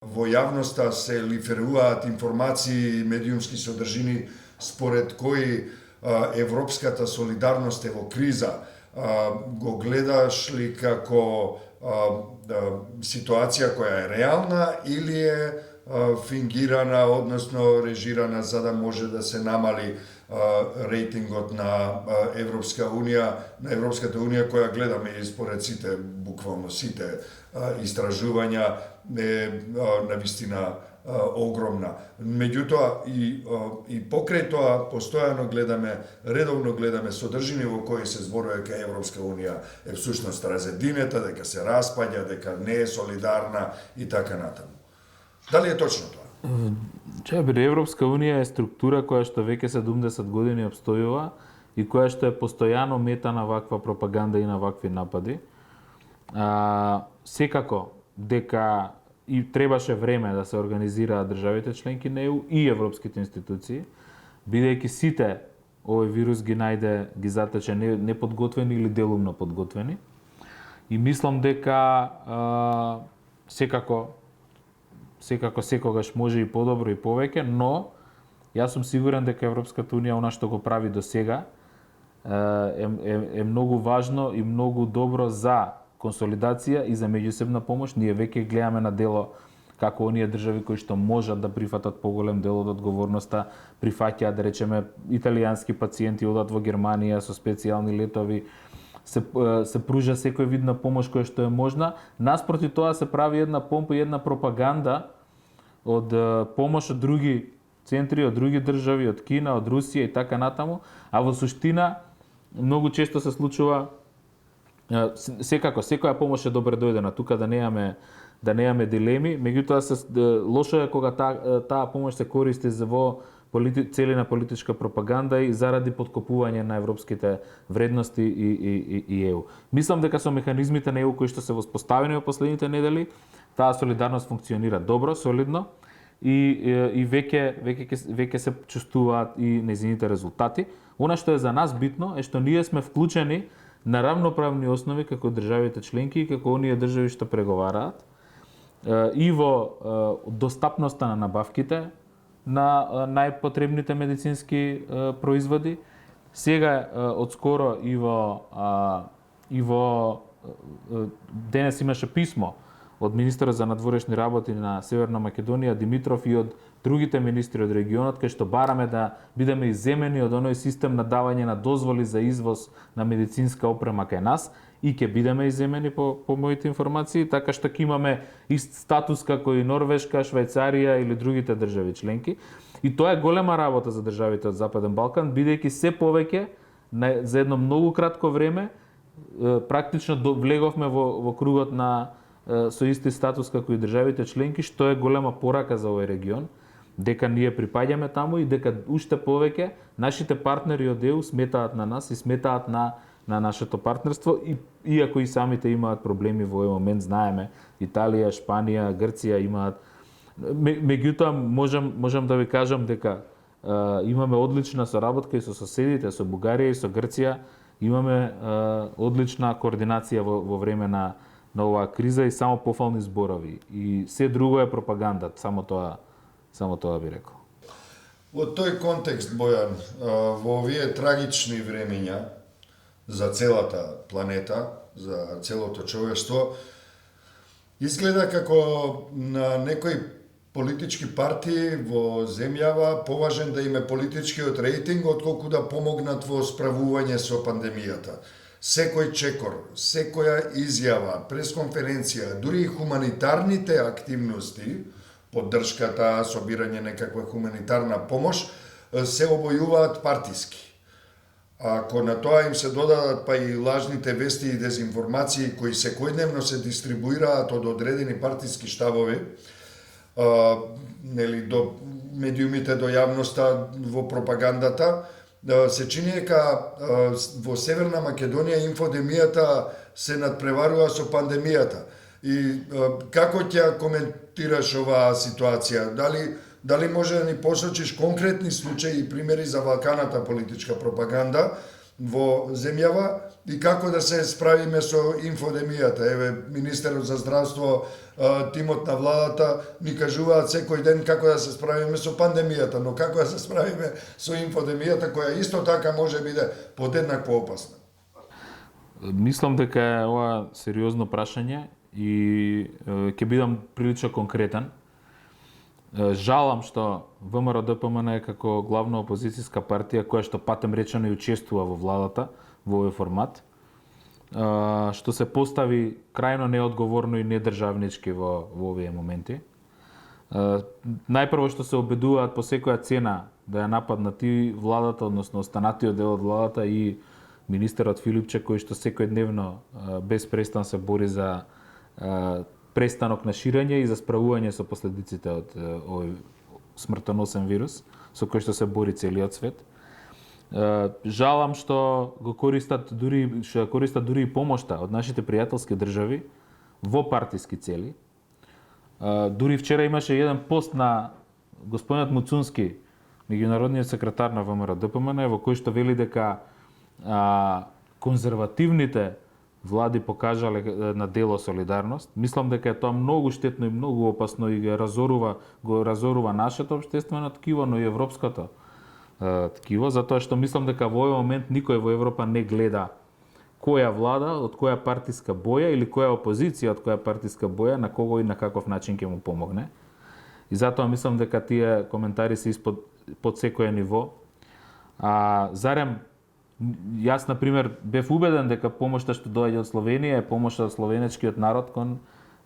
Во јавноста се лиферуваат информации и медиумски содржини според кои европската солидарност е во криза. Го гледаш ли како ситуација која е реална или е фингирана, односно режирана за да може да се намали рейтингот на Европската унија која гледаме и според сите, буквално сите истражувања е навистина огромна. Меѓутоа и покрај тоа постојано гледаме, редовно гледаме содржини во кои се зборува дека Европска унија е всушност разединета, дека се распаѓа, дека не е солидарна и така натаму. Дали е точно тоа? Европска унија е структура која што веќе 70 години обстојува и која што е постојано мета на ваква пропаганда и на вакви напади. Секако дека и требаше време да се организираат државите членки на ЕУ и европските институции, бидејќи сите овој вирус ги затече неподготвени или делумно подготвени. И мислам дека секако секогаш може и подобро и повеќе, но јас сум сигурен дека Европската унија она што го прави до сега е многу важно и многу добро за консолидација и за меѓусебна помош. Ние веќе гледаме на дело како оние држави кои што можат да прифатат поголем дел од одговорноста, прифаќаат, да речеме, италијански пациенти одат во Германија со специјални летови, се пружа секој вид на помош која што е можна. Наспроти тоа се прави една помпа и една пропаганда од помош од други центри, од други држави, од Кина, од Русија и така натаму, а во суштина многу често се случува секако секоја помош е добре дојдена, тука да немаме дилеми, меѓутоа лошо е кога таа помош се користи во цели на политичка пропаганда и заради подкопување на европските вредности и ЕУ. Мислам дека со механизмите на ЕУ кои што се воспоставени во последните недели, таа солидарност функционира добро, солидно и веќе се чувствуваат и нејзините резултати. Она што е за нас битно е што ние сме вклучени на равноправни основи како државите членки и како оние држави што преговараат и во достапноста на набавките на најпотребните медицински производи. Сега одскоро и во денес имаше писмо од министерот за надворешни работи на Северна Македонија Димитров и од другите министри од регионот, кај што бараме да бидеме изземени од оној систем на давање на дозволи за извоз на медицинска опрема кај нас и ќе бидеме изземени по моите информации, така што ќе имаме ист статус како и Норвешка, Швајцарија или другите држави членки. И тоа е голема работа за државите од Западен Балкан, бидејќи се повеќе за едно многу кратко време практично влеговме во кругот со исти статус како и државите членки, што е голема порака за овој регион, дека ние припаѓаме таму и дека уште повеќе нашите партнери од ЕУ сметаат на нас и сметаат на нашето партнерство, иако и самите имаат проблеми во овој момент, знаеме, Италија, Шпанија, Грција имаат. Меѓутоа, можам да ви кажам дека имаме одлична соработка и со соседите, со Бугарија и со Грција, имаме одлична координација во време на оваа криза и само пофални зборови. И се друго е пропаганда, само тоа би рекол. Во тој контекст, Бојан, во овие трагични времења за целата планета, за целото човештво, изгледа како на некои политички партии во земјава поважен да им е политичкиот рейтинг отколку да помогнат во справување со пандемијата. Секој чекор, секоја изјава, пресконференција, дури и хуманитарните активности, поддршката, собирање некаква хуманитарна помош, се обојуваат партиски. Ако на тоа им се додадат па и лажните вести и дезинформации кои секојдневно се дистрибуираат од одредени партиски штабови, до медиумите, до јавноста, во пропагандата, се чини дека во Северна Македонија инфодемијата се надпреварува со пандемијата. И како ќе коментираш оваа ситуација? Дали може да ни посочиш конкретни случаи и примери за ваканата политичка пропаганда во земјава и како да се справиме со инфодемијата. Еве, Министерот за здравство, тимот на владата ни кажуваат секој ден како да се справиме со пандемијата, но како да се справиме со инфодемијата, која исто така може биде подеднакво опасна. Мислам дека е ова сериозно прашање и ќе бидам прилично конкретен. Жалам што ВМРО ДПМН е како главна опозицијска партија која што патем речено и учествува во владата во овој формат, што се постави крајно неодговорно и недржавнички во овие моменти. Најпрво што се обидуваат по секоја цена да ја нападнат и владата, односно останатиот дел од владата и министерот Филипче, кој што секојдневно без престан се бори за престанок на ширење и за справување со последиците од овој смртоносен вирус со кој што се бори целиот свет. Жалам што го користат дури и помошта од нашите пријателски држави во партиски цели. Дури вчера имаше еден пост на господинот Муцунски, меѓународниот секретар на ВМРО ДПМН, во кој што вели дека конзервативните влади покажале на дело солидарност. Мислам дека е тоа многу штетно и многу опасно и го разорува нашето општествено ткиво, но и европското ткиво, затоа што мислам дека во овој момент никој во Европа не гледа која влада, од која партиска боја или која опозиција од која партиска боја, на кого и на каков начин ќе му помогне. И затоа мислам дека тие коментари се под секое ниво. Зарем јас, например, бев убеден дека помошта што доаѓа од Словенија е помошта од словенечкиот народ кон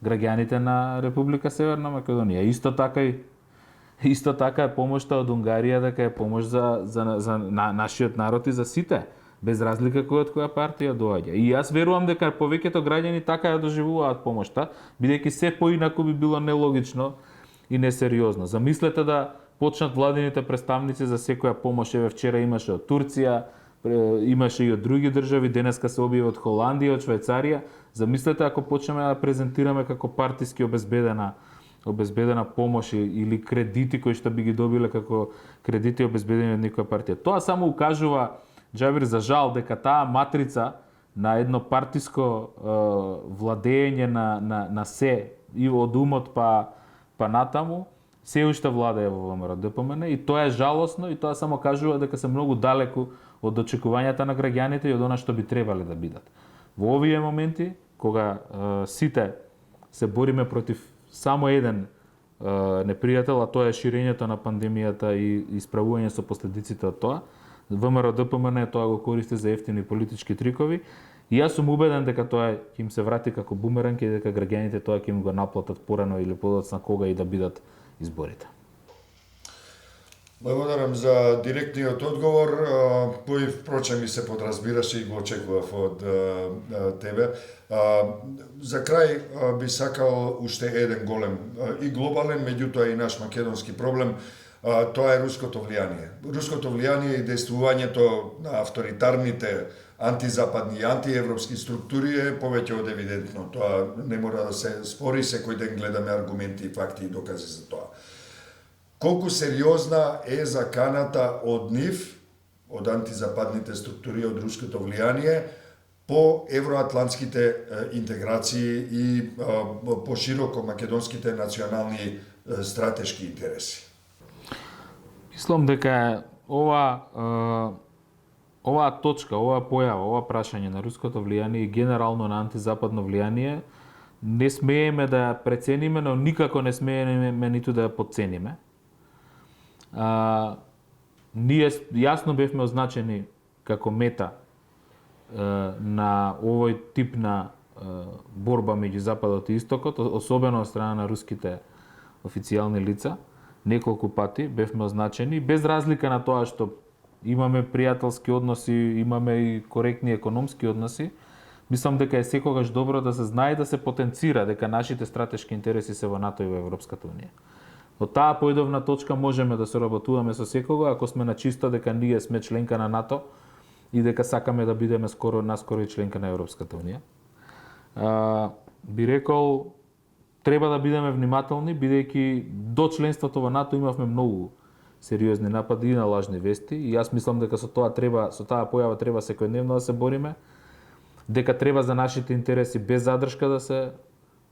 граѓаните на Република Северна Македонија. Исто така е помошта од Унгарија дека е помош за нашиот народ и за сите, без разлика кој од која партија доаѓа. И јас верувам дека повеќето граѓани така ја доживуваат помошта, бидејќи се поинаку би било нелогично и несериозно. Замислете да почнат владините представници за секоја помош. Еве вчера имаше од Турција, имаше и од други држави, денеска се објави од Холандија, од Швајцарија. Замислете ако почнеме да презентираме како партиски обезбедена помош или кредити кои што би ги добиле како кредити обезбедени од некоја партија. Тоа само укажува, Џабир, за жал, дека таа матрица на едно партиско владење на се и од умот па натаму се уште владее во ВМРО ДПМН и тоа е жалосно и тоа само кажува дека се многу далеку од очекувањата на граѓаните и од она што би требале да бидат. Во овие моменти, кога сите се бориме против само еден непријател, а тоа е ширењето на пандемијата и справување со последиците од тоа, ВМРО ДПМН тоа го користи за ефтини политички трикови и јас сум убеден дека тоа ќе им се врати како бумеранг и дека граѓаните тоа ќе им го наплатат порано или подоцна кога и да бидат изборите. Благодарам за директниот одговор, кој впрочем и се подразбираше и го очекував од тебе. За крај би сакал уште еден голем и глобален, меѓутоа и наш македонски проблем, тоа е руското влијание. Руското влијание и действувањето на авторитарните антизападни и антиевропски структури е повеќе од евидентно. Тоа не мора да се спори, секој ден гледаме аргументи, факти и докази за тоа. Колку сериозна е заканата од нив, од антизападните структури, од руското влијание, по евроатлантските интеграции и пошироко македонските национални стратешки интереси? Мислам дека оваа точка, оваа појава, ова прашање на руското влијание и генерално на антизападно влијание не смееме да ја прецениме, но никако не смееме ниту да ја потцениме. Ние јасно бевме означени како мета на овој тип на борба меѓу Западот и Истокот, особено од страна на руските официјални лица. Неколку пати бевме означени, без разлика на тоа што имаме пријателски односи, имаме и коректни економски односи. Мислам дека е секогаш добро да се знае да се потенцира дека нашите стратешки интереси се во НАТО и во Европската унија. Од таа појдовна точка можеме да се работуваме со секого ако сме на чисто дека ние сме членка на НАТО и дека сакаме да бидеме наскоро и членка на Европската унија. Би рекол, треба да бидеме внимателни, бидејќи до членството во НАТО имавме многу сериозни напади и на лажни вести и јас мислам дека со таа појава треба секојдневно да се бориме, дека треба за нашите интереси без задршка да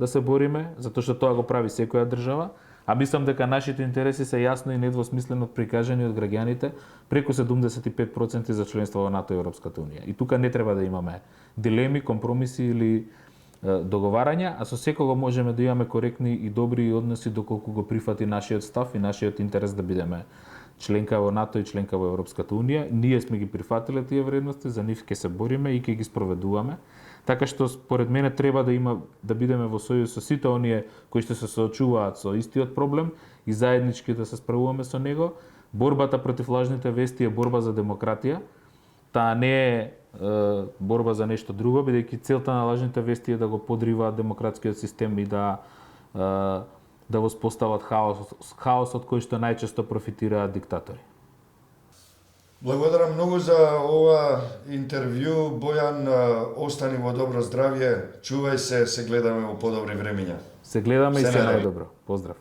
се бориме, затоа што тоа го прави секоја држава, а мислам дека нашите интереси се јасно и недвосмислено прикажани од граѓаните, преку 75% за членство во НАТО и Европската унија. И тука не треба да имаме дилеми, компромиси или договарања, а со секого можеме да имаме коректни и добри односи доколку го прифати нашиот став и нашиот интерес да бидеме членка во НАТО и членка во Европската унија. Ние сме ги прифатиле тие вредности, за нив ќе се бориме и ќе ги спроведуваме. Така што според мене треба да бидеме во сојуз со сите оние кои што се соочуваат со истиот проблем и заеднички да се справуваме со него. Борбата против лажните вести е борба за демократија. Таа не е борба за нешто друго, бидејќи целта на лажните вести е да го подриваат демократскиот систем и да воспостават хаосот кој што најчесто профитираат диктатори. Благодарам многу за ова интервју. Бојан, остани во добро здравје, чувај се гледаме во подобри времиња. Се гледаме и се најдобро. најдобро. Поздрав.